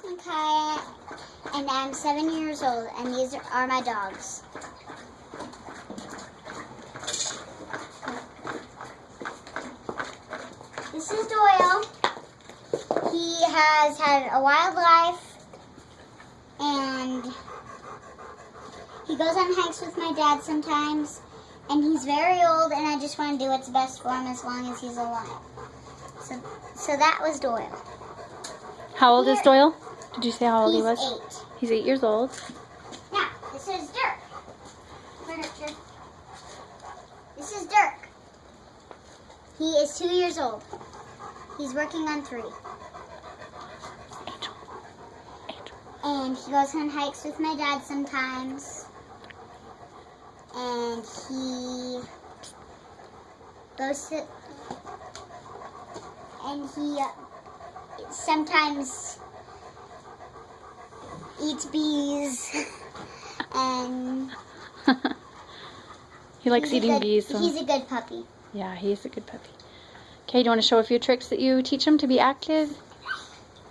Makiah, and I'm 7 years old, and these are my dogs. This is Doyle. He has had a wild life, and he goes on hikes with my dad sometimes, and he's very old, and I just want to do what's best for him as long as he's alive. So that was Doyle. How old is Doyle? Did you say how old he was? He's 8. He's 8 years old. Now, this is Dirk. Where Dirk, Dirk? This is Dirk. He is 2 years old. He's working on 3. And he goes on hikes with my dad sometimes. And he goes to... And he sometimes eats bees. And... He likes eating bees. So. He's a good puppy. Yeah, he's a good puppy. Okay, do you want to show a few tricks that you teach him to be active?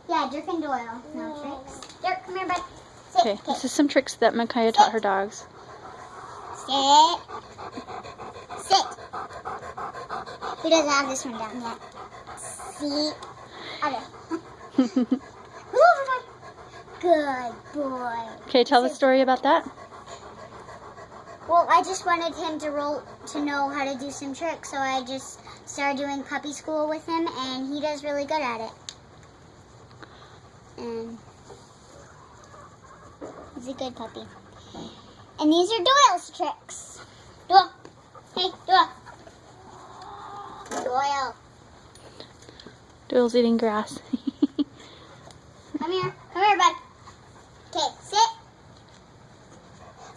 Yeah, Dirk and Doyle. No tricks. Dirk, come here, bud. Sit. Okay, this is some tricks that Makiah taught her dogs. Sit. Sit. He doesn't have this one down yet. Sit. Okay. Move over, bud. Good boy. Okay, tell the story about that. Well, I just wanted him to know how to do some tricks, so I just started doing puppy school with him, and he does really good at it. And he's a good puppy. And these are Doyle's tricks. Doyle. Hey, Doyle. Doyle. Doyle's eating grass. Come here. Come here, bud. Okay, sit.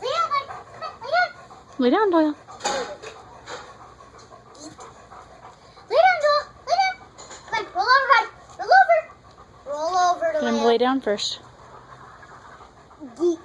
Lay down, bud. Come on, lay down. Lay down, Doyle. Lay down, Doyle. Lay down. Come on, roll over, bud. Roll over. Roll over, Get him Doyle. to lay down first. Geek.